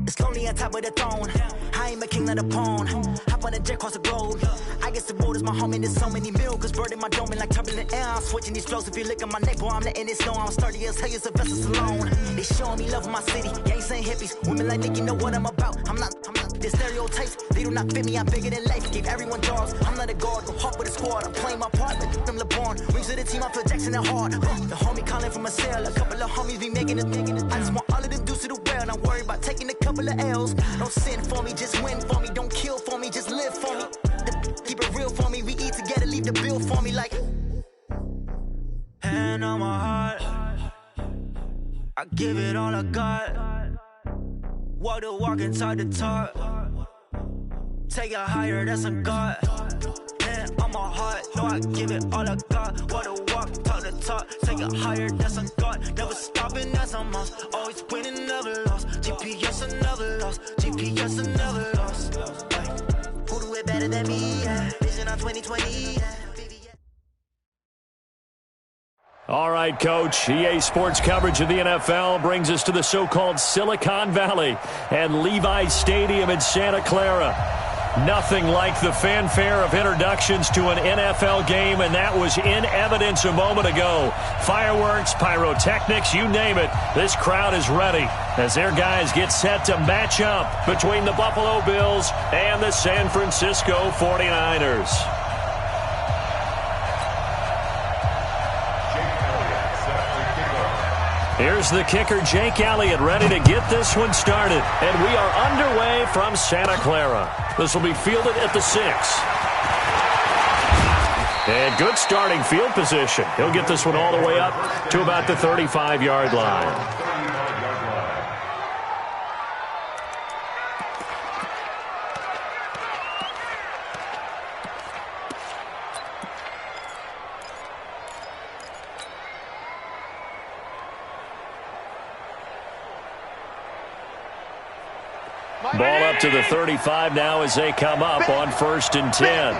It's lonely on top of the throne. I ain't a king of the pawn. Hop on a jet across the globe. I guess the road is my home and there's so many miracles burning my dome and like turbulent air. I'm switching these flows. If you look at my neck, boy, I'm letting it snow. I'm sturdy as hell, it's a vessel alone. They showing me love in my city. Gangsta and hippies. Women like Nick, you know what I'm about. I'm not the stereotypes. They do not fit me. I'm bigger than life. Gave everyone jobs. I'm not a guard. Go hard with the squad. I'm playing my part. Like I'm LeBron. Rings to the team. I feel Jackson and hard. The homie calling from a cell. A couple of homies be making it. I just want all of them dudes to the well. Not worry about taking a couple of L's. Don't sin for me, just win for me. Don't kill for me, just live for me. Keep it real for me. We eat together, leave the bill for me like. Hand on my heart, I give it all I got. Walk the walk and talk the talk. Take it higher, that's a God. Hand on my heart, no, I give it all I got. Walk the walk, talk the talk. Take it higher, that's a God. Never stopping, that's a must. Always winning, never lost. GPS, I never lost. GPS, I never lost. Who do it better than me? Yeah. Vision on 2020. Yeah. All right, Coach. EA Sports coverage of the NFL brings us to the so-called Silicon Valley and Levi's Stadium in Santa Clara. Nothing like the fanfare of introductions to an NFL game, and that was in evidence a moment ago. Fireworks, pyrotechnics, you name it. This crowd is ready as their guys get set to match up between the Buffalo Bills and the San Francisco 49ers. Here's the kicker, Jake Elliott, ready to get this one started. And we are underway from Santa Clara. This will be fielded at the 6. And good starting field position. He'll get this one all the way up to about the 35-yard line. Ball up to the 35 now as they come up on 1st and 10.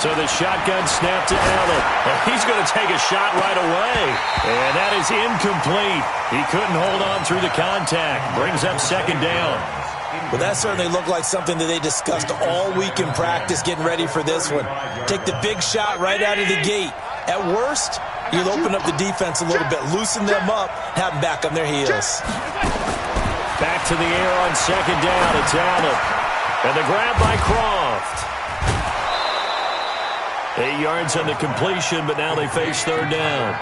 So the shotgun snap to Allen. And he's going to take a shot right away. And that is incomplete. He couldn't hold on through the contact. Brings up 2nd down. Well, that certainly looked like something that they discussed all week in practice getting ready for this one. Take the big shot right out of the gate. At worst, you'll open up the defense a little bit, loosen them up, have them back on their heels. Back to the air on 2nd down. It's Allen. And the grab by Croft. 8 yards on the completion, but now they face 3rd down.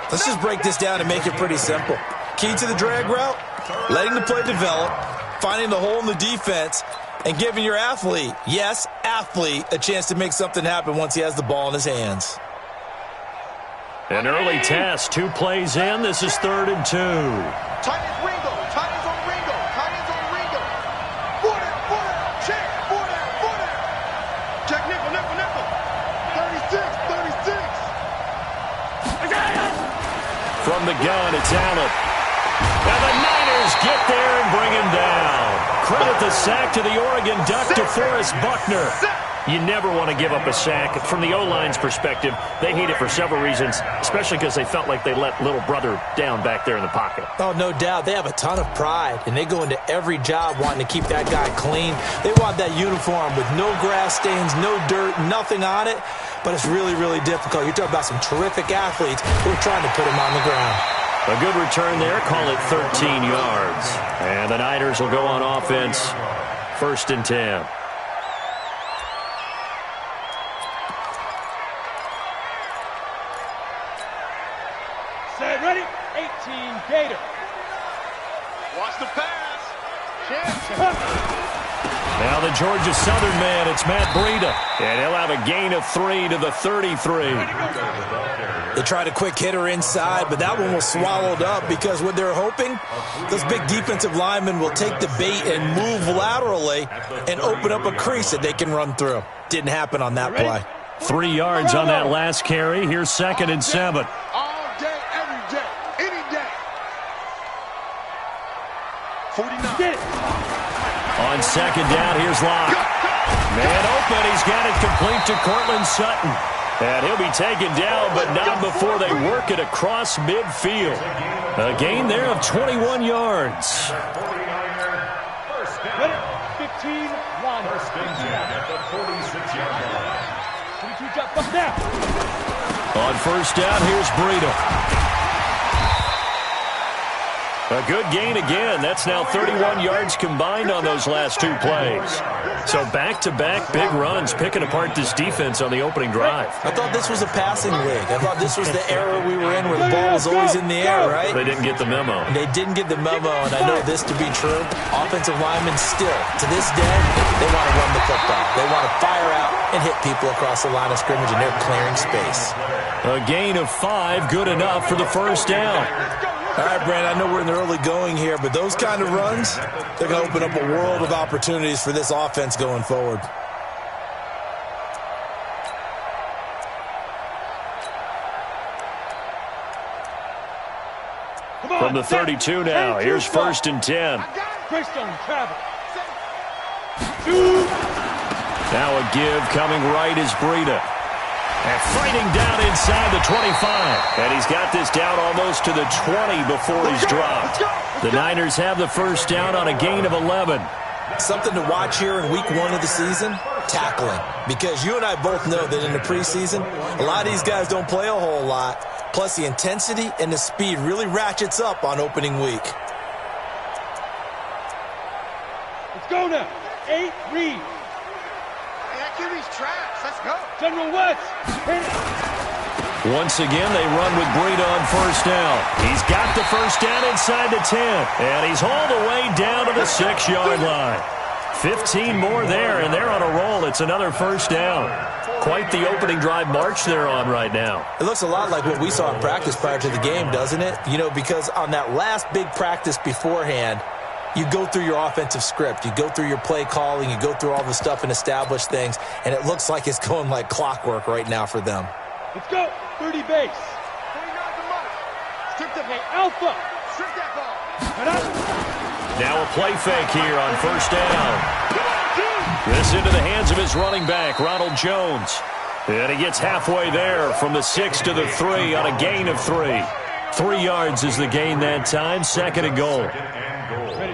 Let's just break this down and make it pretty simple. Key to the drag route, letting the play develop, finding the hole in the defense, and giving your athlete, yes, athlete, a chance to make something happen once he has the ball in his hands. An early test, 2 plays in. This is 3rd and 2. Tight ends Ringo, tight ends on Ringo, tight ends on Ringo. Foot it, check, foot it. Check nickel. 36. From the gun, it's Allen. And the Niners get there and bring him down. Credit the sack to the Oregon Duck, DeForest Buckner. You never want to give up a sack. From the O-line's perspective, they hate it for several reasons, especially because they felt like they let little brother down back there in the pocket. Oh, no doubt. They have a ton of pride, and they go into every job wanting to keep that guy clean. They want that uniform with no grass stains, no dirt, nothing on it, but it's really, really difficult. You're talking about some terrific athletes who are trying to put him on the ground. A good return there. Call it 13 yards. And the Niners will go on offense. 1st and 10. Set, ready? 18, Gator. Watch the pass. Now the Georgia Southern man, it's Matt Breida. And he'll have a gain of 3 to the 33. They tried a quick hitter inside, but that one was swallowed up because what they're hoping, those big defensive linemen will take the bait and move laterally and open up a crease that they can run through. Didn't happen on that play. 3 yards on that last carry. Here's 2nd and 7. All day, every day, any day. 49. Get it. On second down, here's Locke. Man open, he's got it complete to Cortland Sutton. And he'll be taken down, but not before they work it across midfield. A gain there of 21 yards. Ready? 15, line. First down at the 46-yard line. 22 drop, up now. On first down, here's Breida. A good gain again. That's now 31 yards combined on those last two plays. So back-to-back big runs, picking apart this defense on the opening drive. I thought this was a passing league. I thought this was the era we were in where the ball was always in the air, right? They didn't get the memo. They didn't get the memo, and I know this to be true. Offensive linemen still, to this day, they want to run the football. They want to fire out and hit people across the line of scrimmage, and they're clearing space. A gain of 5, good enough for the first down. All right, Brandon, I know we're in the early going here, but those kind of runs, they're going to open up a world of opportunities for this offense going forward. From the 32 now, here's first and 10. Greystone travel. Now a give coming right is Breida. And fighting down inside the 25. And he's got this down almost to the 20 before he's dropped. The Niners have the first down on a gain of 11. Something to watch here in week 1 of the season, tackling. Because you and I both know that in the preseason, a lot of these guys don't play a whole lot. Plus the intensity and the speed really ratchets up on opening week. Let's go now. 8 read. QB's trash. Let's go. General West. Once again, they run with Breida on first down. He's got the first down inside the 10. And he's all the way down to the 6-yard line. 15 more there, and they're on a roll. It's another first down. Quite the opening drive march they're on right now. It looks a lot like what we saw in practice prior to the game, doesn't it? You know, because on that last big practice beforehand, you go through your offensive script. You go through your play calling. You go through all the stuff and establish things. And it looks like it's going like clockwork right now for them. Let's go. 30 base. 29 the money. Strip that Okay, Alpha. Strip that ball. Now a play fake here on first down. This into the hands of his running back, Ronald Jones. And he gets halfway there from the 6 to the 3 on a gain of 3. 3 yards is the gain that time, second and goal.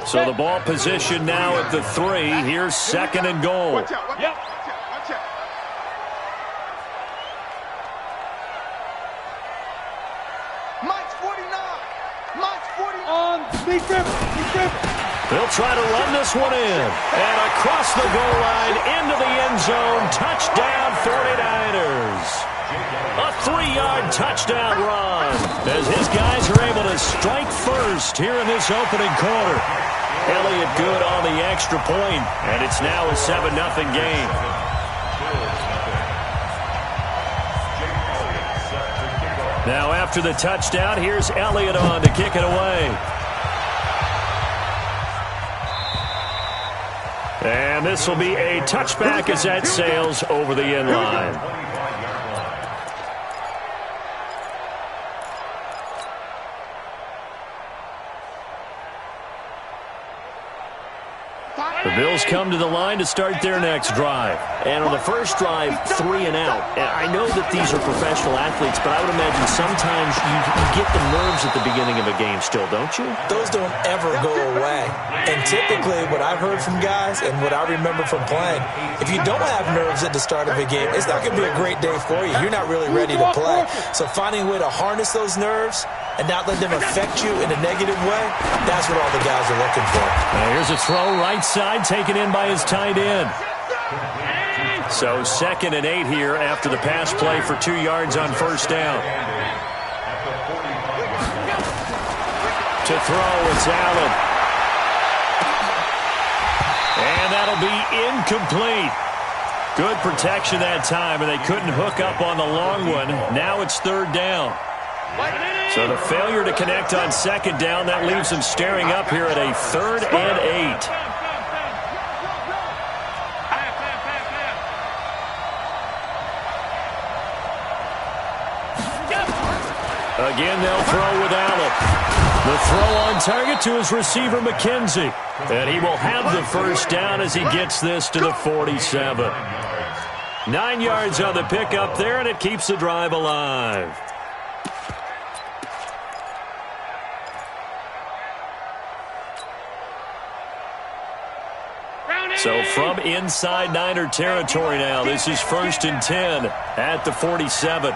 So the ball position now at the 3. Here's second and goal. Watch out. Yep. Watch out. Mike's 49. Mike's 49. On Lee Griffin. They'll try to run this one in. And across the goal line into the end zone. Touchdown 49ers. A 3-yard touchdown run as his guys are able to strike first here in this opening quarter. Elliott good on the extra point, and it's now a 7-0 game. Now after the touchdown, here's Elliott on to kick it away. And this will be a touchback as that sails over the end line. The Bills come to the line to start their next drive. And on the first drive, 3 and out. And I know that these are professional athletes, but I would imagine sometimes you get the nerves at the beginning of a game still, don't you? Those don't ever go away. And typically what I've heard from guys and what I remember from playing, if you don't have nerves at the start of a game, it's not going to be a great day for you. You're not really ready to play. So finding a way to harness those nerves and not let them affect you in a negative way, that's what all the guys are looking for. Here's a throw right side, taken in by his tight end. So 2nd and 8 here after the pass play for 2 yards on first down. To throw, it's Allen. And that'll be incomplete. Good protection that time, and they couldn't hook up on the long one. Now it's 3rd down. So the failure to connect on 2nd down, that leaves them staring up here at a 3rd and 8. Again, they'll throw with Allen. The throw on target to his receiver, McKenzie. And he will have the first down as he gets this to the 47. 9 yards on the pickup there, and it keeps the drive alive. So from inside Niner territory now, this is 1st and 10 at the 47.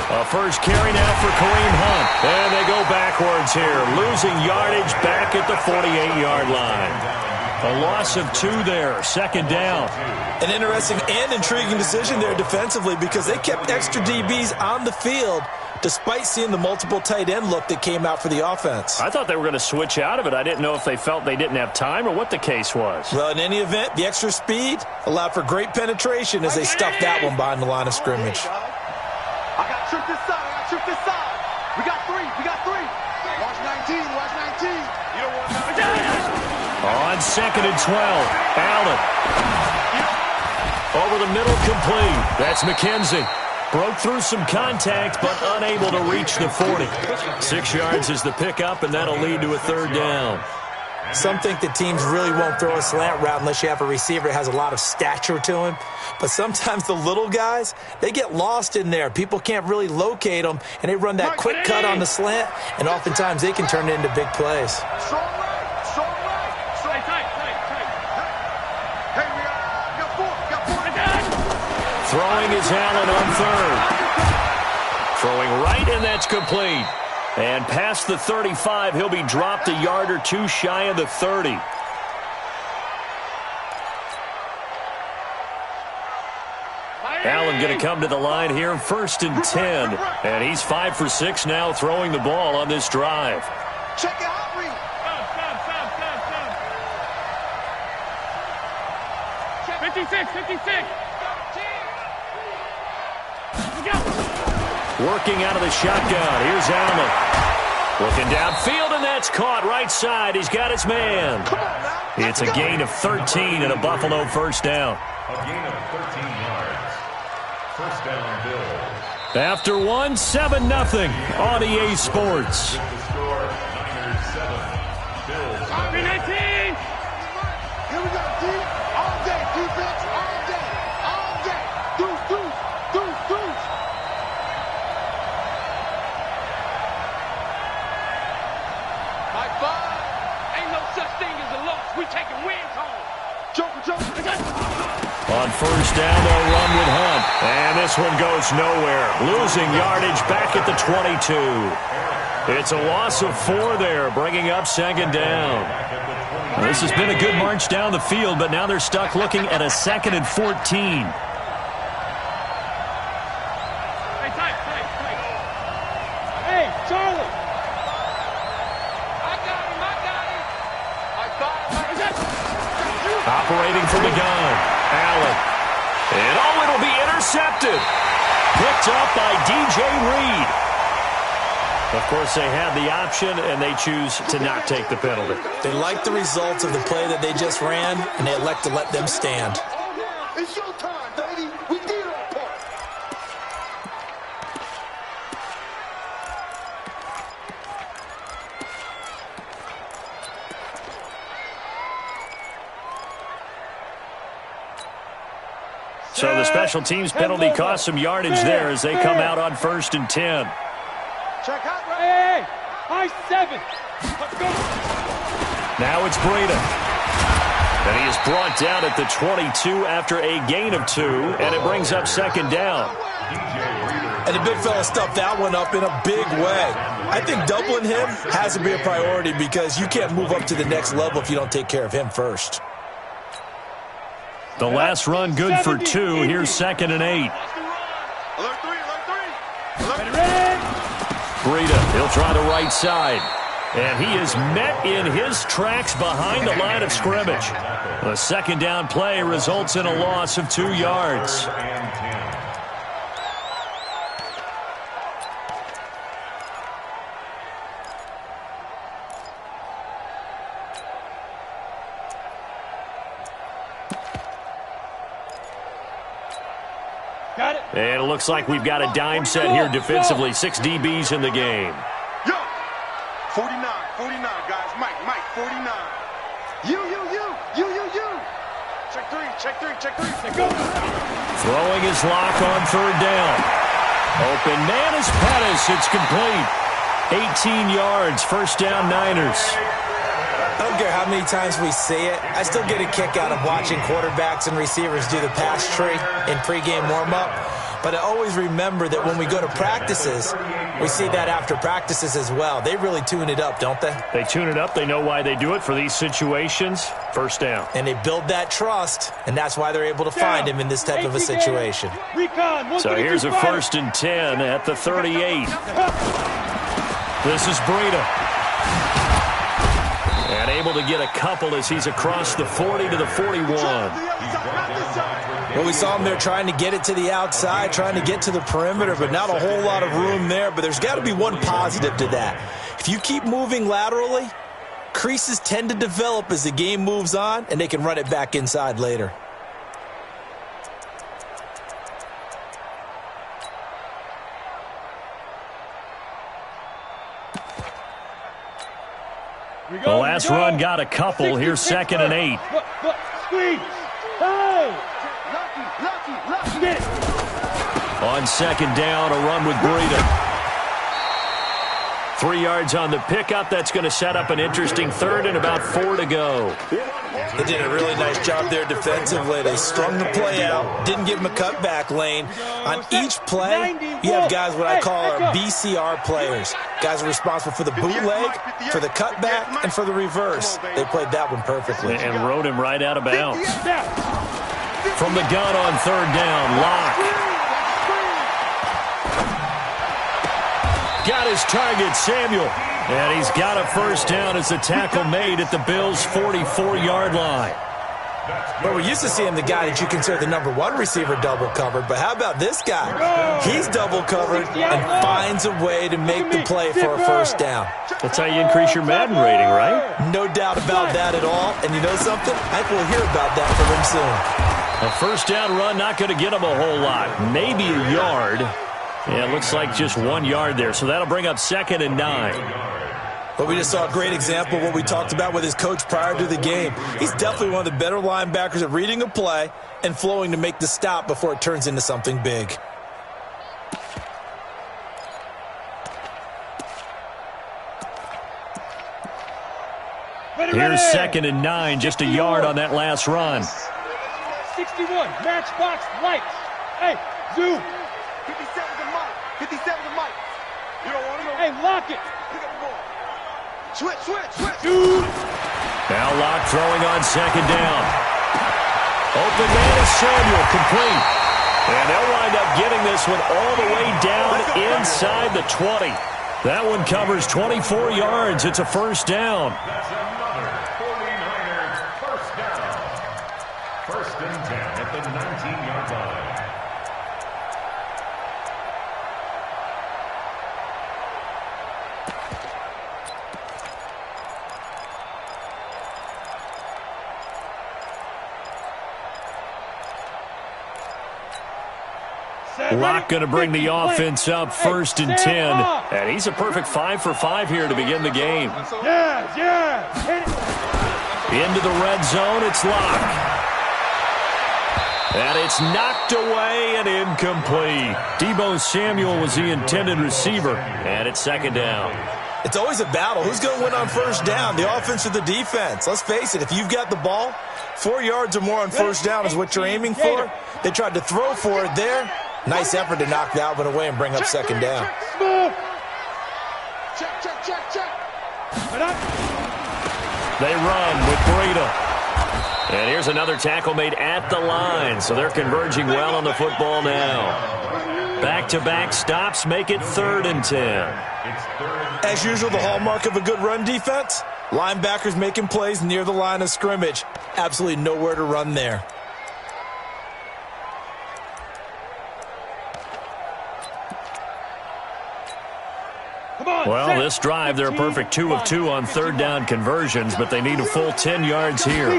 A first carry now for Kareem Hunt. And they go backwards here, losing yardage back at the 48-yard line. A loss of 2 there, 2nd down. An interesting and intriguing decision there defensively because they kept extra DBs on the field despite seeing the multiple tight end look that came out for the offense. I thought they were going to switch out of it. I didn't know if they felt they didn't have time or what the case was. Well, in any event, the extra speed allowed for great penetration as they stuffed that one behind the line of scrimmage. I got trick this side. I got trick this side. We got 3. We got 3. Watch 19. Watch 19. You don't want nothing. On 2nd and 12, Allen. Over the middle, complete. That's McKenzie. Broke through some contact, but unable to reach the 40. 6 yards is the pickup, and that'll lead to a 3rd down. Some think that teams really won't throw a slant route unless you have a receiver that has a lot of stature to him. But sometimes the little guys, they get lost in there. People can't really locate them, and they run that quick cut on the slant, and oftentimes they can turn it into big plays. Throwing is Allen on 3rd. Throwing right, and that's complete. And past the 35, he'll be dropped a yard or 2 shy of the 30. Allen going to come to the line here, 1st and 10. And he's 5 for 6 now throwing the ball on this drive. Check it out, Reed. Stop. 56. Working out of the shotgun. Here's Allen. Looking downfield, and that's caught right side. He's got his man. It's a gain of 13 and a Buffalo first down. A gain of 13 yards. First down, Bills. After 1, 7-0 on EA Sports. With the score, Niners 7, Bills 19. Here we go, D. All day, defense, all day. All day. Deuce. High five. Ain't no such thing as a loss. We taking wins home. Joker. On first down, they'll run with Hunt. And this one goes nowhere. Losing yardage back at the 22. It's a loss of 4 there, bringing up 2nd down. Well, this has been a good march down the field, but now they're stuck looking at a 2nd and 14. Hey, Charlie. I got him. Operating from the gun, Allen. And it'll be intercepted. Picked up by DJ Reed. Of course, they had the option, and they choose to not take the penalty. They like the results of the play that they just ran, and they elect to let them stand. It's your time, baby. We did our part. So the special teams penalty cost some yardage there as they come out on 1st and 10. Check out. Hey, high 7. Let's go. Now it's Breida. And he is brought down at the 22 after a gain of 2, and it brings up 2nd down. And the big fella stuffed that one up in a big way. I think doubling him has to be a priority because you can't move up to the next level if you don't take care of him first. The last run good for 2. Here's 2nd and 8. Alert 3. Breida, he'll try the right side. And he is met in his tracks behind the line of scrimmage. The 2nd down play results in a loss of 2 yards. And it looks like we've got a dime set here defensively. 6 DBs in the game. 49, guys. Mike, 49. You. Check three. Go. Throwing his lock on third down. Open man is Pettis. It's complete. 18 yards. First down, Niners. I don't care how many times we see it. I still get a kick out of watching quarterbacks and receivers do the pass tree in pregame warm-up. But I always remember that when we go to practices, we see that after practices as well. They really tune it up, don't they? They tune it up. They know why they do it for these situations. First down. And they build that trust, and that's why they're able to find him in this type of a situation. So here's a 1st and 10 at the 38. This is Breida. And able to get a couple as he's across the 40 to the 41. Well, we saw him there trying to get it to the outside, trying to get to the perimeter, but not a whole lot of room there. But there's got to be one positive to that. If you keep moving laterally, creases tend to develop as the game moves on, and they can run it back inside later. The last run got a couple. Here's 2nd and 8. Squeeze. Hey. Lucky. On 2nd down, a run with Breida. 3 yards on the pickup. That's going to set up an interesting 3rd and about 4 to go. They did a really nice job there defensively. They strung the play out, didn't give him a cutback lane. On each play, you have guys what I call our BCR players. Guys are responsible for the bootleg, for the cutback, and for the reverse. They played that one perfectly. And rode him right out of bounds. From the gun on 3rd down, Locke. Got his target, Samuel. And he's got a 1st down as the tackle made at the Bills' 44-yard line. But we're used to seeing the guy that you consider the number 1 receiver double covered. But how about this guy? He's double covered and finds a way to make the play for a 1st down. That's how you increase your Madden rating, right? No doubt about that at all. And you know something? I think we'll hear about that from him soon. A 1st down run, not going to get him a whole lot. Maybe a yard. Yeah, it looks like just 1 yard there. So that'll bring up 2nd and 9. But we just saw a great example of what we talked about with his coach prior to the game. He's definitely one of the better linebackers at reading a play and flowing to make the stop before it turns into something big. Here's 2nd and 9, just a yard on that last run. 61, matchbox lights. Hey, zoom. 57 to Mike. 57 to Mike. You don't want to go. Hey, lock it. Pick up the ball. Switch. Dude. Now Locke throwing on 2nd down. Open man is Samuel, complete. And they'll wind up getting this one all the way down inside the 20. That one covers 24 yards. It's a 1st down. That's another 49ers 1st down. 1st and 10 at the 19-yard line. Locke going to bring the offense up 1st and 10. And he's a perfect 5 for 5 here to begin the game. Into the red zone, it's Locke. And it's knocked away and incomplete. Deebo Samuel was the intended receiver. And it's 2nd down. It's always a battle. Who's going to win on 1st down, the offense or the defense? Let's face it, if you've got the ball, 4 yards or more on 1st down is what you're aiming for. They tried to throw for it there. Nice effort to knock that one away and bring up 2nd down. Check. They run with Breida. And here's another tackle made at the line. So they're converging well on the football now. Back-to-back stops make it 3rd and 10. As usual, the hallmark of a good run defense, linebackers making plays near the line of scrimmage. Absolutely nowhere to run there. Well, this drive, they're a perfect 2 of 2 on 3rd down conversions, but they need a full 10 yards here.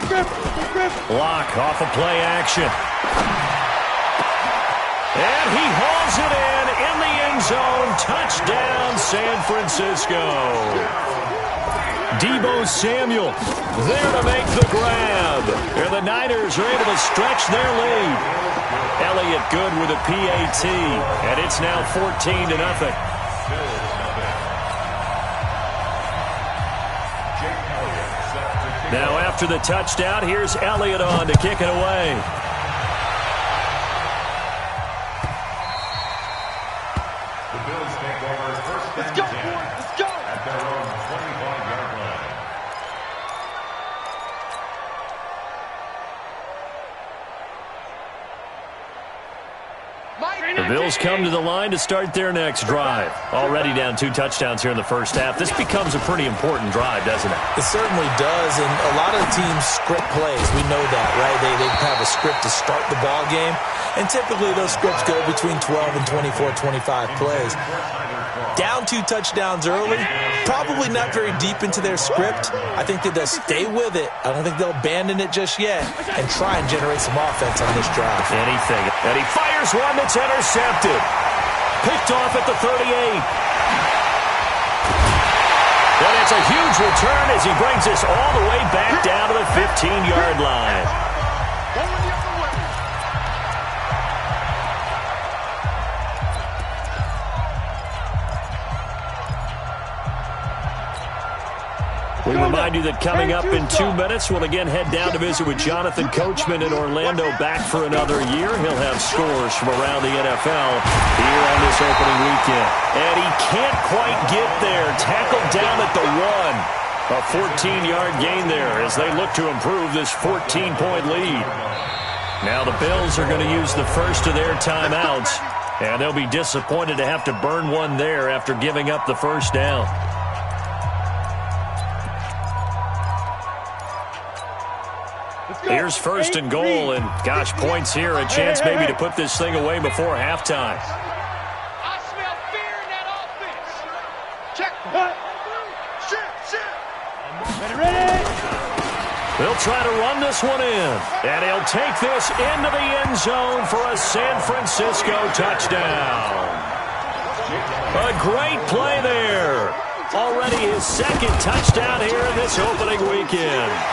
Locke off of play action. And he hauls it in the end zone. Touchdown, San Francisco. Deebo Samuel there to make the grab. And the Niners are able to stretch their lead. Elliott good with a PAT, and it's now 14-0. Now after the touchdown, here's Elliott on to kick it away. The Bills take over first and 10 at their own 25-yard line. The Bills come to the line to start their next drive. Already down 2 touchdowns here in the first half. This becomes a pretty important drive, doesn't it? It certainly does, and a lot of the teams script plays. We know that, right? They have a script to start the ball game, and typically those scripts go between 12 and 24, 25 plays. Down 2 touchdowns early, probably not very deep into their script. I think that they'll stay with it. I don't think they'll abandon it just yet and try and generate some offense on this drive. Anything. And he fires one that's intercepted. Picked off at the 38. And it's a huge return as he brings us all the way back down to the 15-yard line. We remind you that coming up in 2 minutes, we'll again head down to visit with Jonathan Coachman in Orlando, back for another year. He'll have scores from around the NFL here on this opening weekend. And he can't quite get there. Tackled down at the 1. A 14-yard gain there as they look to improve this 14-point lead. Now the Bills are going to use the first of their timeouts, and they'll be disappointed to have to burn one there after giving up the first down. Here's first and goal, and gosh, points here, a chance maybe to put this thing away before halftime. I smell fear in that offense. Check. Shit. Ready. They'll try to run this one in, and he'll take this into the end zone for a San Francisco touchdown. A great play there. Already his second touchdown here in this opening weekend.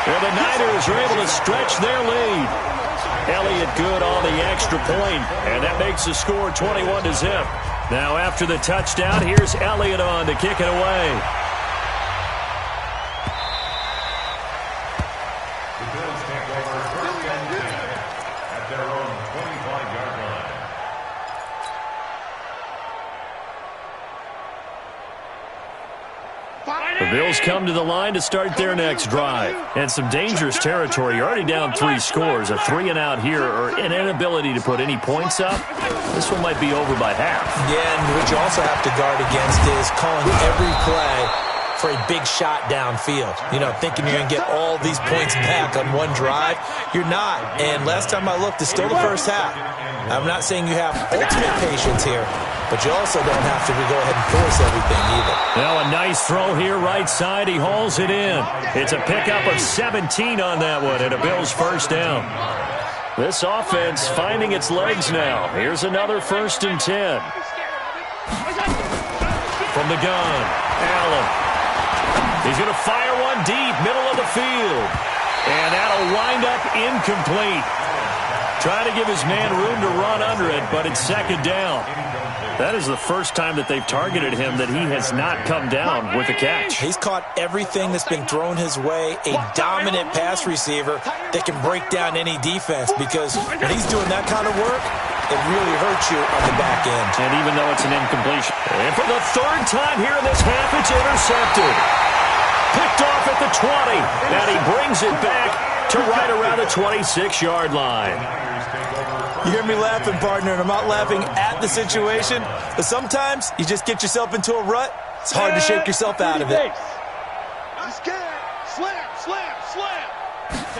And the Niners are able to stretch their lead. Elliott good on the extra point, and that makes the score 21-0. Now after the touchdown, here's Elliott on to kick it away. The Bills take over first and 10 at their own 25-yard line. The Bills come to the line to start their next drive. And some dangerous territory. You're already down 3 scores. A 3-and-out here, or an inability to put any points up. This one might be over by half. Yeah, and what you also have to guard against is calling every play for a big shot downfield. You know, thinking you're going to get all these points back on one drive. You're not. And last time I looked, it's still the first half. I'm not saying you have ultimate patience here, but you also don't have to go ahead and force everything either. Now a nice throw here right side. He hauls it in. It's a pickup of 17 on that one and a Bills first down. This offense finding its legs now. Here's another first and 10. From the gun, Allen. He's going to fire one deep, middle of the field. And that'll wind up incomplete. Trying to give his man room to run under it, but it's second down. That is the first time that they've targeted him that he has not come down with a catch. He's caught everything that's been thrown his way. A dominant pass receiver that can break down any defense, because when he's doing that kind of work, it really hurts you on the back end. And even though it's an incompletion. And for the third time here in this half, it's intercepted. Picked off at the 20, and he brings it back to right around the 26-yard line. You hear me laughing, partner, and I'm not laughing at the situation, but sometimes you just get yourself into a rut. It's hard to shake yourself out of it. I'm scared. Slam.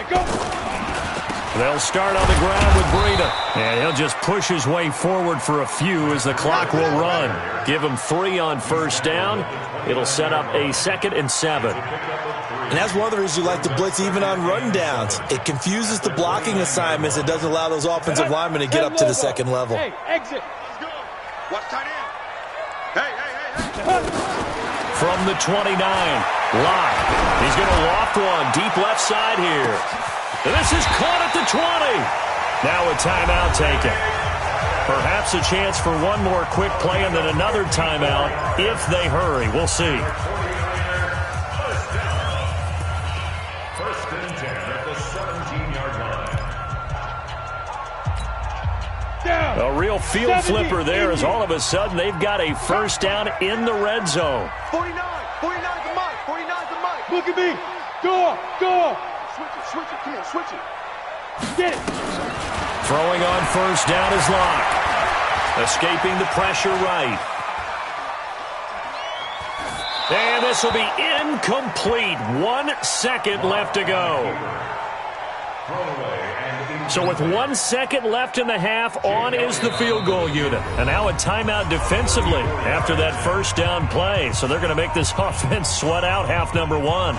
Go. They'll start on the ground with Breida, and he'll just push his way forward for a few as the clock will run. Give him 3 on first down. It'll set up a 2nd and 7. And that's one of the reasons you like to blitz even on rundowns. It confuses the blocking assignments. It doesn't allow those offensive linemen to get up to the second level. Hey, exit. Let's go. Watch tight end. Hey. From the 29, Locke. He's going to loft one deep left side here. And this is caught at the 20. Now a timeout taken. Perhaps a chance for one more quick play and then another timeout if they hurry. We'll see. First and 10 at the 17-yard line. A real field flipper there as all of a sudden they've got a first down in the red zone. 49 the mic. 49 the mic. Look at me. Go. Switch it. Come on, switch it. Get it. Throwing on first down is Locke. Escaping the pressure right. And this will be incomplete. 1 second left to go. So with 1 second left in the half, on is the field goal unit. And now a timeout defensively after that first down play. So they're going to make this offense sweat out half number one.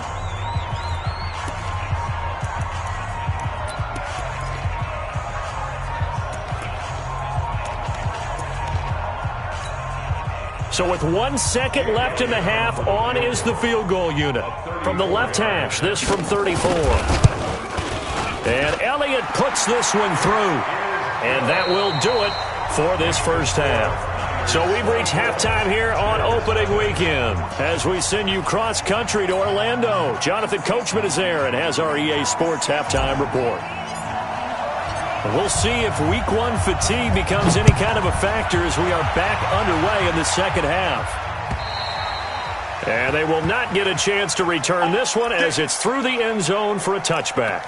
So with 1 second left in the half, on is the field goal unit. From the left hash, this from 34. And Elliott puts this one through. And that will do it for this first half. So we've reached halftime here on opening weekend. As we send you cross-country to Orlando, Jonathan Coachman is there and has our EA Sports halftime report. We'll see if week one fatigue becomes any kind of a factor as we are back underway in the second half. And they will not get a chance to return this one as it's through the end zone for a touchback.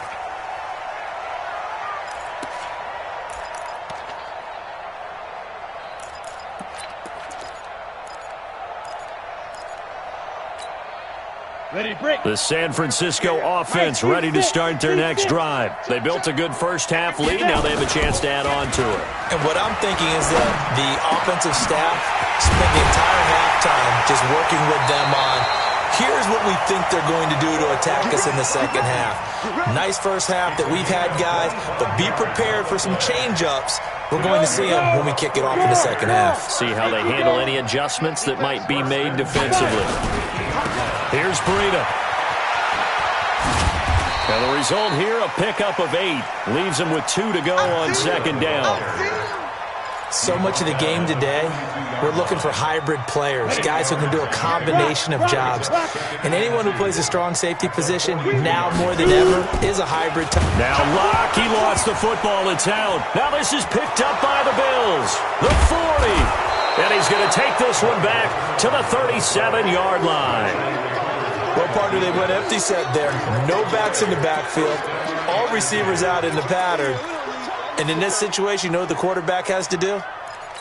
The San Francisco offense ready to start their next drive. They built a good first half lead. Now they have a chance to add on to it. And what I'm thinking is that the offensive staff spent the entire halftime just working with them on, here's what we think they're going to do to attack us in the second half. Nice first half that we've had, guys, but be prepared for some change-ups. We're going to see them when we kick it off in the second half. See how they handle any adjustments that might be made defensively. Here's Breida. And the result here, a pickup of 8. Leaves them with 2 to go on second down. So much of the game today, we're looking for hybrid players, guys who can do a combination of jobs. And anyone who plays a strong safety position, now more than ever, is a hybrid. Now Locke, he lost the football in town. Now this is picked up by the Bills. The 40. And he's going to take this one back to the 37-yard line. Well, partner, they went empty set there. No backs in the backfield. All receivers out in the pattern. And in this situation, you know what the quarterback has to do?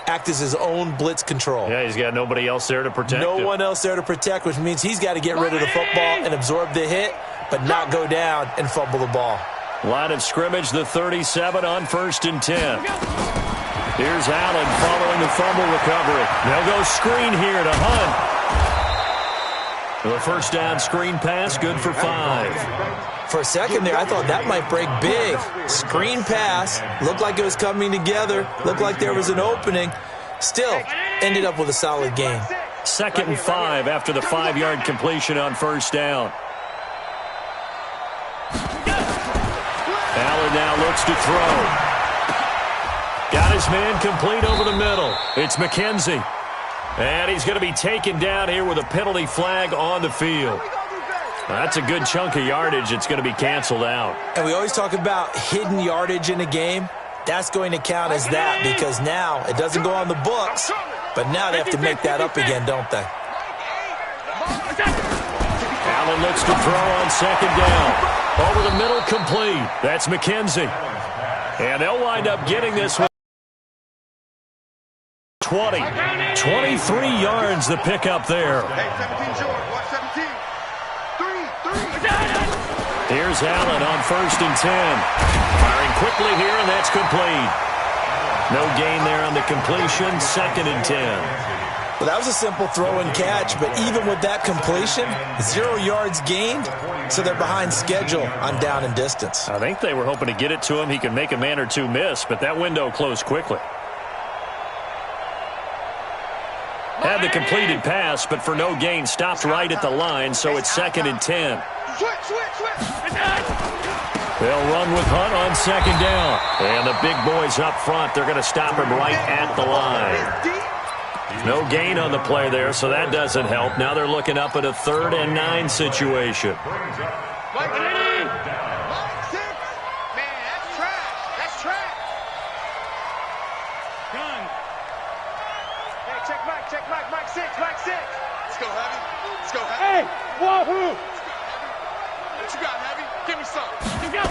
Act as his own blitz control. Yeah, he's got nobody else there to protect him. No one else there to protect, which means he's got to get rid of the football and absorb the hit, but not go down and fumble the ball. Line of scrimmage, the 37 on 1st and 10. Here's Allen following the fumble recovery. They'll go screen here to Hunt. The first down screen pass, good for 5. For a second there, I thought that might break big. Screen pass, looked like it was coming together, looked like there was an opening. Still, ended up with a solid gain. 2nd and 5 after the 5-yard completion on first down. Allen now looks to throw. Got his man complete over the middle. It's McKenzie. And he's going to be taken down here with a penalty flag on the field. That's a good chunk of yardage. It's going to be canceled out. And we always talk about hidden yardage in a game. That's going to count as that because now it doesn't go on the books, but now they have to make that up again, don't they? Allen looks to throw on second down. Over the middle, complete. That's McKenzie. And they'll wind up getting this one. 20. 23 yards the pickup there. Hey, 17 short. Watch 17. 3. Here's Allen on 1st and 10. Firing quickly here, and that's complete. No gain there on the completion. 2nd and 10. Well, that was a simple throw and catch, but even with that completion, 0 yards gained, so they're behind schedule on down and distance. I think they were hoping to get it to him. He could make a man or two miss, but that window closed quickly. Had the completed pass, but for no gain, stopped right at the line, so it's 2nd and 10. They'll run with Hunt on second down. And the big boys up front, they're going to stop him right at the line. No gain on the play there, so that doesn't help. Now they're looking up at a 3rd and 9 situation. Man, that's trash. That's trash. Gun. Hey, check Mike. Mike 6. Let's go, Heavy. Let's go, Heavy. Hey, wahoo. What you got, Heavy? Give me some. You got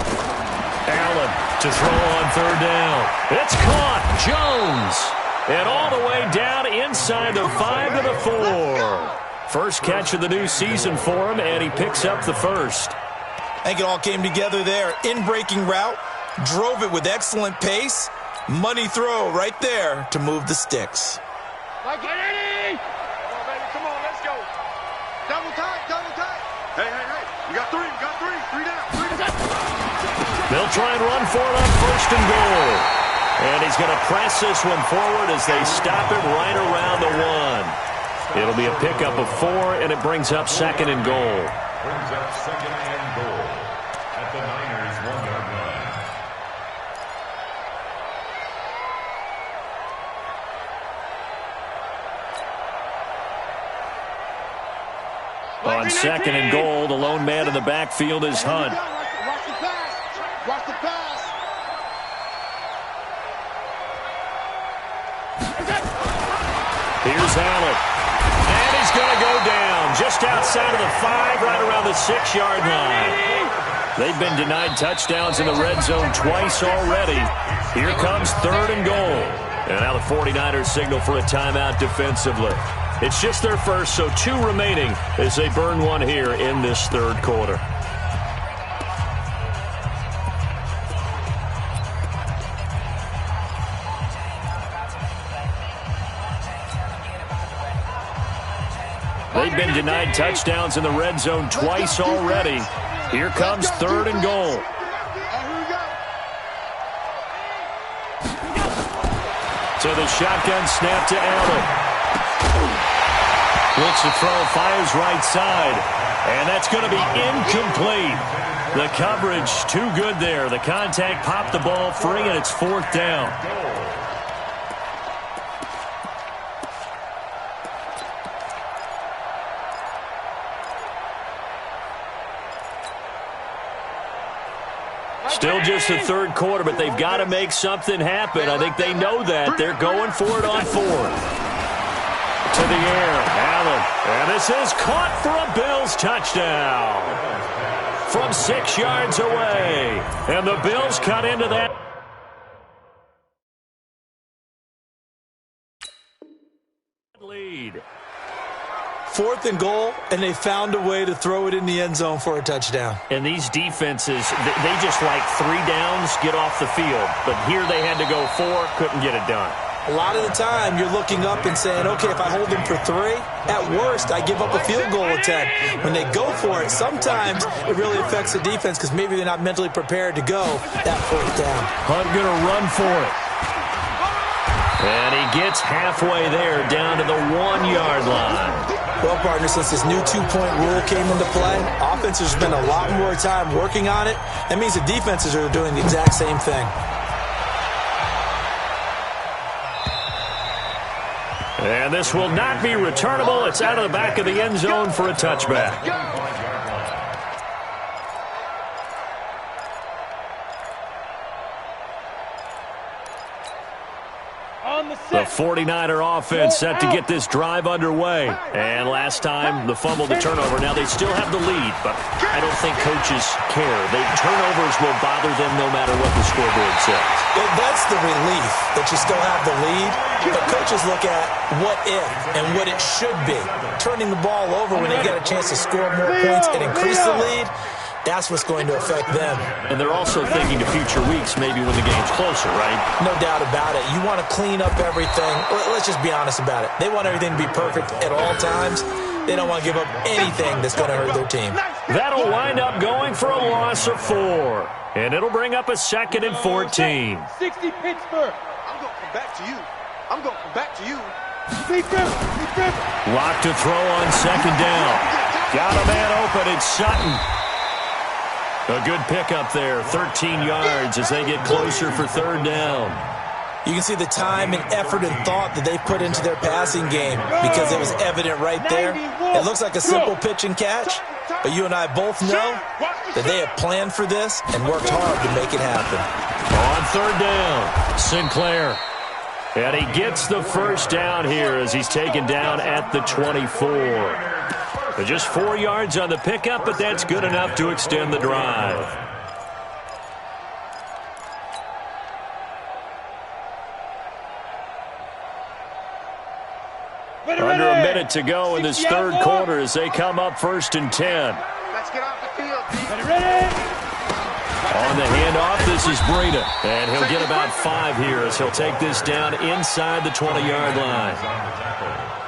Allen to throw on 3rd down. It's caught. Jones. And all the way down inside the 5 to the 4. First catch of the new season for him, and he picks up the first. I think it all came together there. In-breaking route, drove it with excellent pace. Money throw right there to move the sticks. Mike, get ready! Come on, baby, come on, let's go. Double tight. Hey. You got 3. 3 down. They'll try and run for it on 1st and goal. And he's going to press this one forward as they stop it right around the 1. It'll be a pickup of 4, and it brings up 2nd and goal. Brings up 2nd and goal at the Niners' 1-yard line. On 2nd and goal, the lone man in the backfield is Hunt. Watch the pass. Here's Allen. And he's going to go down just outside of the 5, right around the 6-yard line. They've been denied touchdowns in the red zone twice already. Here comes 3rd and goal. And now the 49ers signal for a timeout defensively. It's just their first, so 2 remaining as they burn one here in this 3rd quarter. They've been denied touchdowns in the red zone twice already. Here comes 3rd and goal. So the shotgun snap to Allen. Looks to throw, fires right side. And that's going to be incomplete. The coverage too good there. The contact popped the ball free, and it's 4th down. Still just the 3rd quarter, but they've got to make something happen. I think they know that. They're going for it on 4th. To the air, Allen. And this is caught for a Bills touchdown. From 6 yards away. And the Bills cut into that lead. 4th and goal, and they found a way to throw it in the end zone for a touchdown. And these defenses, they just like 3 downs, get off the field. But here they had to go 4, couldn't get it done. A lot of the time, you're looking up and saying, okay, if I hold them for 3, at worst, I give up a field goal attempt. When they go for it, sometimes it really affects the defense because maybe they're not mentally prepared to go that 4th down. Hunt going to run for it. And he gets halfway there, down to the 1-yard line. Well, partner, since this new 2-point rule came into play, offenses spend a lot more time working on it. That means the defenses are doing the exact same thing. And this will not be returnable. It's out of the back of the end zone for a touchback. The 49er offense set to get this drive underway. And last time, the fumble, the turnover. Now they still have the lead, but I don't think coaches care. Turnovers will bother them no matter what the scoreboard says. Well, that's the relief that you still have the lead. But coaches look at what if and what it should be. Turning the ball over when they get a chance to score more points and increase the lead, that's what's going to affect them. And they're also thinking to future weeks, maybe when the game's closer, right? No doubt about it. You want to clean up everything. Let's just be honest about it. They want everything to be perfect at all times. They don't want to give up anything that's going to hurt their team. That'll wind up going for a loss of 4. And it'll bring up a 2nd and 14. 60 Pittsburgh. I'm going to come back to you. I'm going to come back to you. Lock to throw on 2nd down. Got a man open. It's Sutton. A good pickup there, 13 yards as they get closer for third down. You can see the time and effort and thought that they put into their passing game because it was evident right there. It looks like a simple pitch and catch, but you and I both know that they have planned for this and worked hard to make it happen. On third down, Sinclair. And he gets the first down here as he's taken down at the 24. Just 4 yards on the pickup, but that's good enough to extend the drive. Under a minute to go in this third quarter as they come up 1st and 10. Let's get off the field. Ready? On the handoff, this is Breida. And he'll get about 5 here as he'll take this down inside the 20-yard line.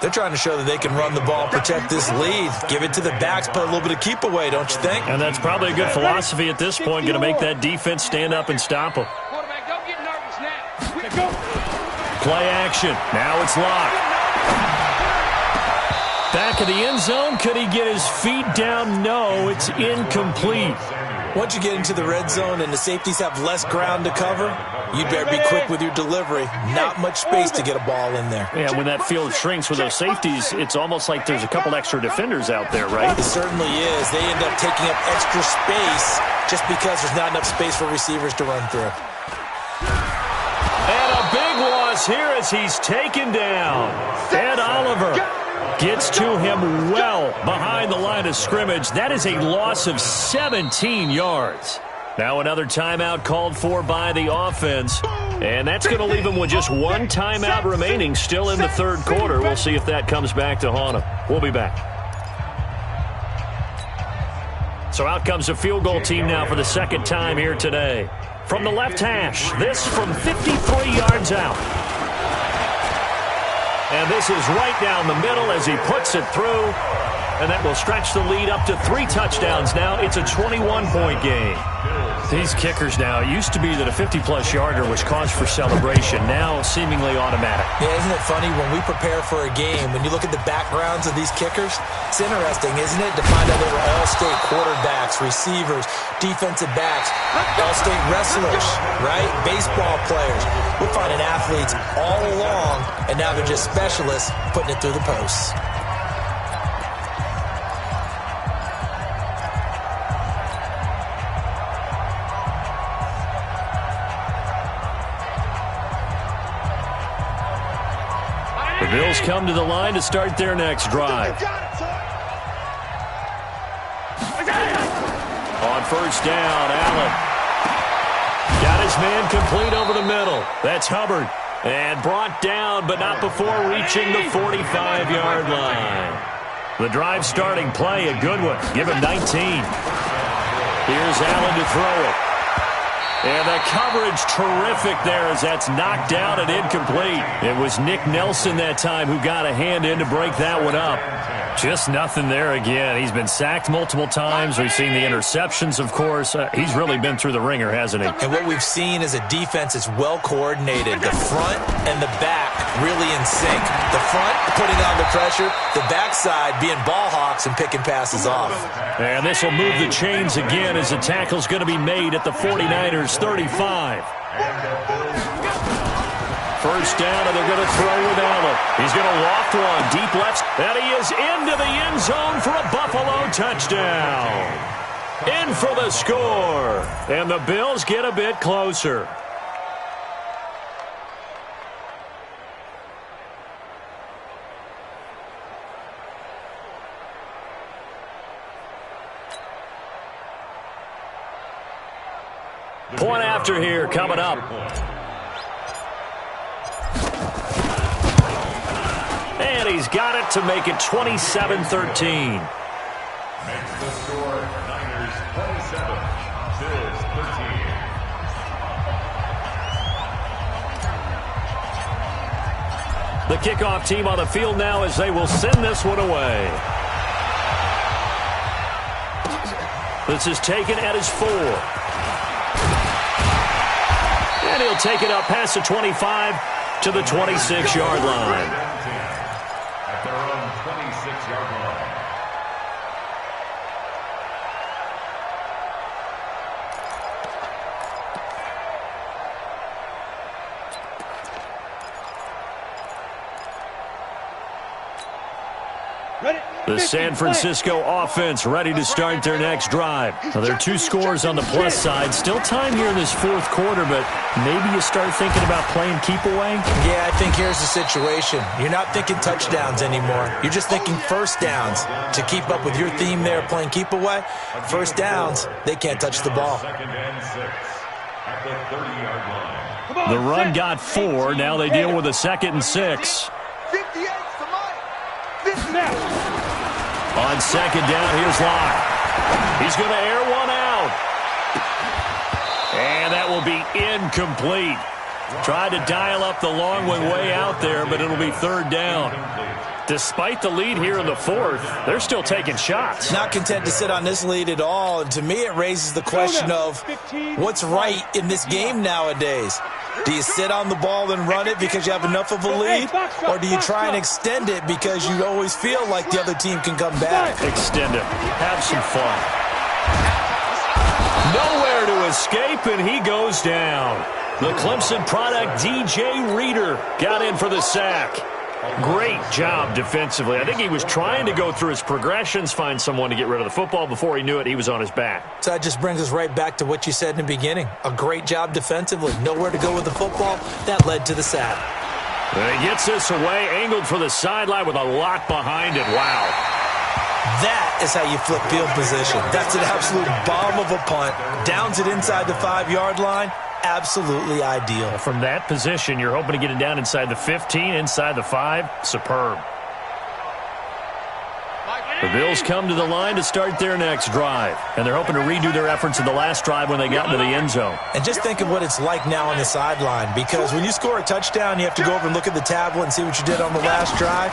They're trying to show that they can run the ball and protect this lead. Give it to the backs, put a little bit of keep away, don't you think? And that's probably a good philosophy at this point, going to make that defense stand up and stop them. Quarterback, don't get nervous now. Play action. Now it's locked. Back of the end zone. Could he get his feet down? No, it's incomplete. Once you get into the red zone and the safeties have less ground to cover, you better be quick with your delivery. Not much space to get a ball in there. Yeah, when that field shrinks with those safeties, it's almost like there's a couple extra defenders out there, right? It certainly is. They end up taking up extra space just because there's not enough space for receivers to run through. And a big loss here as he's taken down. Ed Oliver gets to him well behind the line of scrimmage. That is a loss of 17 yards. Now another timeout called for by the offense. And that's going to leave him with just one timeout remaining still in the third quarter. We'll see if that comes back to haunt him. We'll be back. So out comes the field goal team now for the second time here today. From the left hash, this from 53 yards out. And this is right down the middle as he puts it through. And that will stretch the lead up to 3 touchdowns now. It's a 21-point game. These kickers now, it used to be that a 50-plus yarder was cause for celebration. Now seemingly automatic. Yeah, isn't it funny when we prepare for a game, when you look at the backgrounds of these kickers, it's interesting, isn't it, to find out they were all-state quarterbacks, receivers, defensive backs, all-state wrestlers, right? Baseball players. We're finding athletes all along, and now they're just specialists putting it through the posts. The Bills come to the line to start their next drive. On first down, Allen got his man complete over the middle. That's Hubbard. And brought down, but not before reaching the 45-yard line. The drive starting play, a good one. Give him 19. Here's Allen to throw it. And the coverage terrific there as that's knocked down and incomplete. It was Nick Nelson that time who got a hand in to break that one up. Just nothing there again. He's been sacked multiple times. We've seen the interceptions, of course. He's really been through the ringer, hasn't he? And what we've seen is a defense that's well coordinated. The front and the back really in sync. The front putting on the pressure. The backside being ball hawks and picking passes off. And this will move the chains again as the tackle's going to be made at the 49ers 35. First down, and they're going to throw with Allen. He's going to loft one deep left, and he is into the end zone for a Buffalo touchdown. In for the score, and the Bills get a bit closer. Point after here coming up. And he's got it to make it 27-13. Makes the score Niners 27, Bills 13. The kickoff team on the field now as they will send this one away. This is taken at his 4. And he'll take it up past the 25 to the 26-yard line. At their own 26-yard line. The San Francisco offense ready to start their next drive. Now, there are 2 scores on the plus side. Still time here in this 4th quarter, but maybe you start thinking about playing keep away? Yeah, I think here's the situation. You're not thinking touchdowns anymore. You're just thinking first downs. To keep up with your theme there, playing keep away, first downs, they can't touch the ball. The run got 4. Now they deal with a 2nd and 6. On 2nd down, here's Locke. He's going to air one out. And that will be incomplete. Tried to dial up the long one way out there, but it'll be 3rd down. Despite the lead here in the 4th, they're still taking shots. Not content to sit on this lead at all. And to me, it raises the question of what's right in this game nowadays. Do you sit on the ball and run it because you have enough of a lead? Or do you try and extend it because you always feel like the other team can come back? Extend it. Have some fun. Nowhere to escape, and he goes down. The Clemson product, DJ Reader, got in for the sack. Great job defensively. I think he was trying to go through his progressions, find someone to get rid of the football. Before he knew it, he was on his back. So that just brings us right back to what you said in the beginning. A great job defensively. Nowhere to go with the football. That led to the sack. And he gets this away, angled for the sideline with a lot behind it. Wow. That is how you flip field position. That's an absolute bomb of a punt. Downs it inside the 5-yard line. Absolutely ideal. From that position, you're hoping to get it down inside the 15, inside the 5. Superb. The Bills come to the line to start their next drive, and they're hoping to redo their efforts in the last drive when they got into the end zone. And just think of what it's like now on the sideline, because when you score a touchdown, you have to go over and look at the tablet and see what you did on the last drive.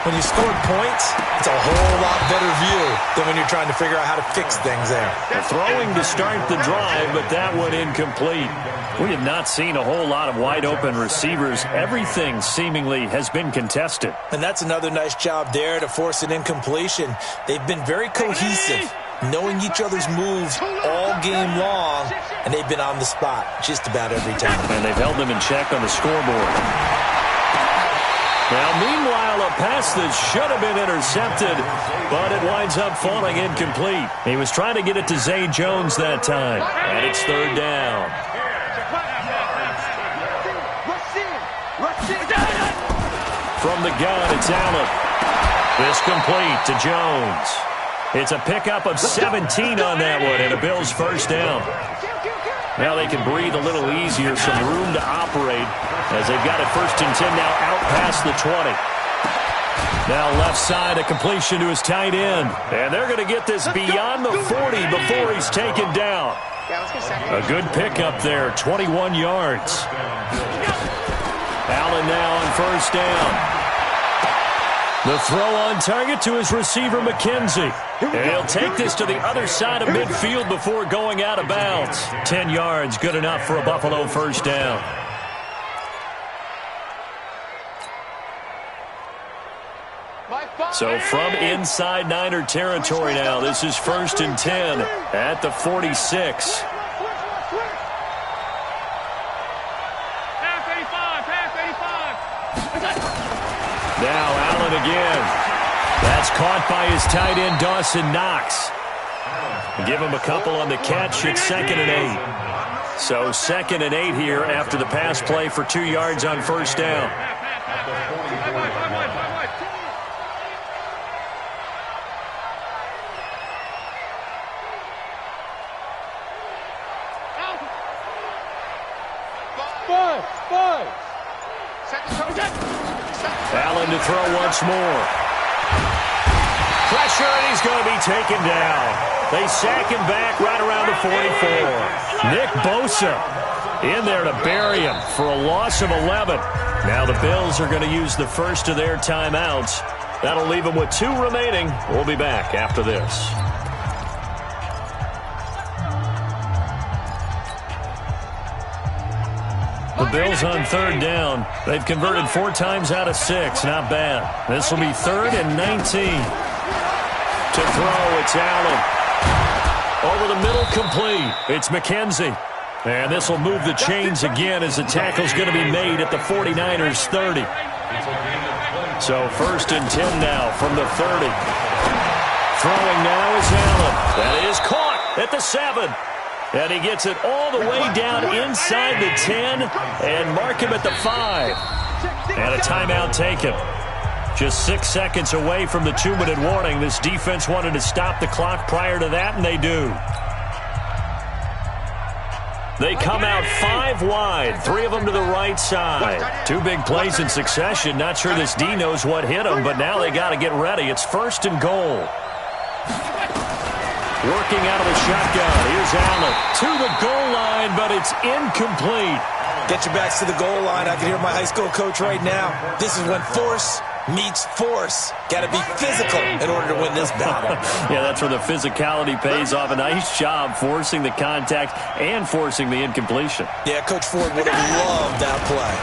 When you scored points, it's a whole lot better view than when you're trying to figure out how to fix things there. Throwing to start the drive, but that one incomplete. We have not seen a whole lot of wide-open receivers. Everything seemingly has been contested. And that's another nice job there to force an incompletion. They've been very cohesive, knowing each other's moves all game long, and they've been on the spot just about every time. And they've held them in check on the scoreboard. Now, meanwhile, a pass that should have been intercepted, but it winds up falling incomplete. He was trying to get it to Zay Jones that time, and it's 3rd down. From the gun, it's Allen. This complete to Jones. It's a pickup of 17 on that one, and a Bills 1st down. Now they can breathe a little easier, some room to operate as they've got it 1st and 10 now out past the 20. Now left side, a completion to his tight end. And they're going to get this beyond the 40 before he's taken down. A good pickup there, 21 yards. Allen now on 1st down. The throw on target to his receiver, McKenzie. And he'll take this to the other side of midfield before going out of bounds. 10 yards, good enough for a Buffalo 1st down. So from inside Niner territory now, this is 1st and 10 at the 46. Now Allen again. That's caught by his tight end, Dawson Knox. Give him a couple on the catch. It's 2nd and 8. So 2nd and 8 here after the pass play for 2 yards on 1st down. Allen to throw once more. Pressure, and he's going to be taken down. They sack him back right around the 44. Nick Bosa in there to bury him for a loss of 11. Now the Bills are going to use the first of their timeouts. That'll leave them with 2 remaining. We'll be back after this. The Bills on 3rd down. They've converted 4 times out of 6. Not bad. This will be 3rd and 19. To throw, it's Allen. Over the middle, complete. It's McKenzie. And this will move the chains again as the tackle's going to be made at the 49ers 30. So 1st and 10 now from the 30. throwing now is Allen. That is caught at the 7. And he gets it all the way down inside the 10 and mark him at the 5. And a timeout taken. Just 6 seconds away from the 2-minute warning. This defense wanted to stop the clock prior to that, and they do. They come out 5 wide, 3 of them to the right side. 2 big plays in succession. Not sure this D knows what hit them, but now they got to get ready. It's 1st and goal. Working out of the shotgun. Here's Allen to the goal line, but it's incomplete. Get your backs to the goal line. I can hear my high school coach right now. This is when force meets force. Got to be physical in order to win this battle. Yeah, that's where the physicality pays off. A nice job forcing the contact and forcing the incompletion. Yeah, Coach Ford would have loved that play.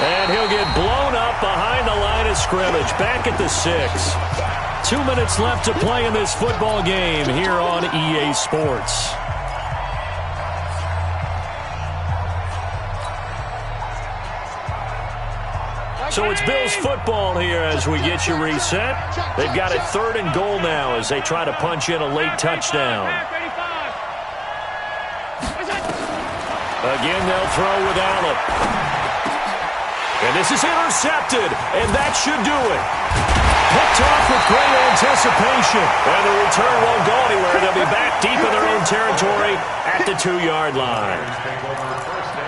And he'll get blown up behind the line of scrimmage. Back at the 6. 2 minutes left to play in this football game here on EA Sports. So it's Bills football here as we get you reset. They've got it 3rd and goal now as they try to punch in a late touchdown. Again, they'll throw with Allen. And this is intercepted, and that should do it. Picked off with great anticipation. And the return won't go anywhere. They'll be back deep in their own territory at the 2-yard line.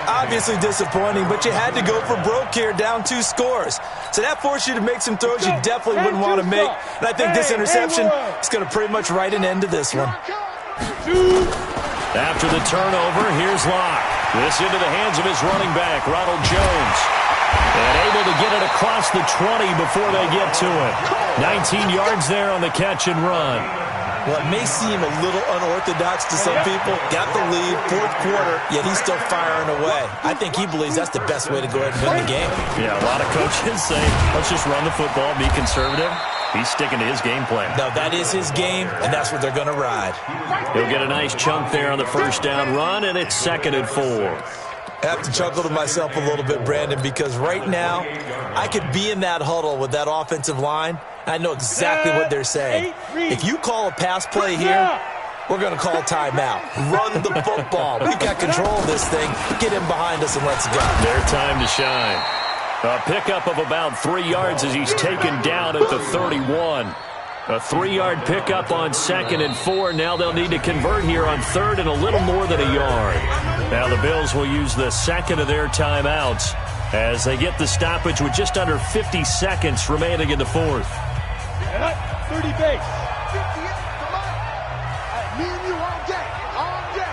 Obviously disappointing, but you had to go for broke here, down 2 scores. So that forced you to make some throws you definitely wouldn't want to make. And I think this interception is going to pretty much write an end to this one. After the turnover, here's Locke. This into the hands of his running back, Ronald Jones. And able to get it across the 20 before they get to it. 19 yards there on the catch and run. Well, it may seem a little unorthodox to some people. Got the lead, 4th quarter, yet he's still firing away. I think he believes that's the best way to go ahead and win the game. Yeah, a lot of coaches say, let's just run the football, be conservative. He's sticking to his game plan. No, that is his game, and that's what they're going to ride. He'll get a nice chunk there on the 1st down run, and it's 2nd and 4. I have to chuckle to myself a little bit, Brandon, because right now I could be in that huddle with that offensive line. I know exactly what they're saying. If you call a pass play here, we're going to call a timeout. Run the football. We've got control of this thing. Get him behind us and let's go. Their time to shine. A pickup of about 3 yards as he's taken down at the 31. A 3-yard pickup on 2nd and 4. Now they'll need to convert here on 3rd and a little more than a yard. Now the Bills will use the 2nd of their timeouts as they get the stoppage with just under 50 seconds remaining in the 4th. 30 base. 58, come on. Me and you all day. All day.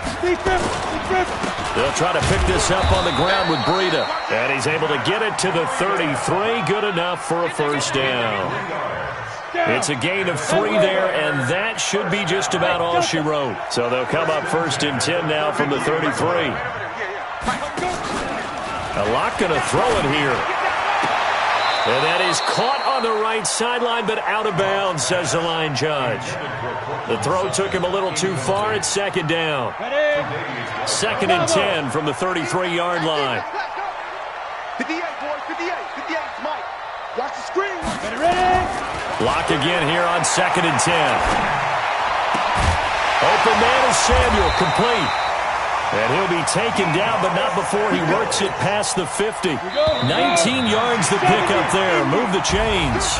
They'll try to pick this up on the ground with Breida. And he's able to get it to the 33. Good enough for a 1st down. It's a gain of 3 there, and that should be just about all she wrote. So they'll come up 1st and 10 now from the 33. A lot going to throw it here. And that is caught on the right sideline, but out of bounds, says the line judge. The throw took him a little too far. It's 2nd down. 2nd and 10 from the 33-yard line. 58, boys, 58, 58, Mike. Watch the screen. Ready? Lock again here on 2nd and 10. Open man is Samuel, complete. And he'll be taken down, but not before he works it past the 50. 19 yards the pickup there. Move the chains.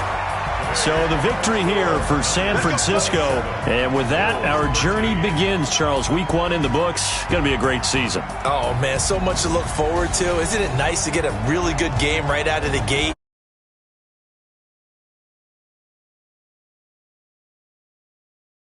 So the victory here for San Francisco. And with that, our journey begins, Charles. Week 1 in the books. Going to be a great season. Oh, man, so much to look forward to. Isn't it nice to get a really good game right out of the gate?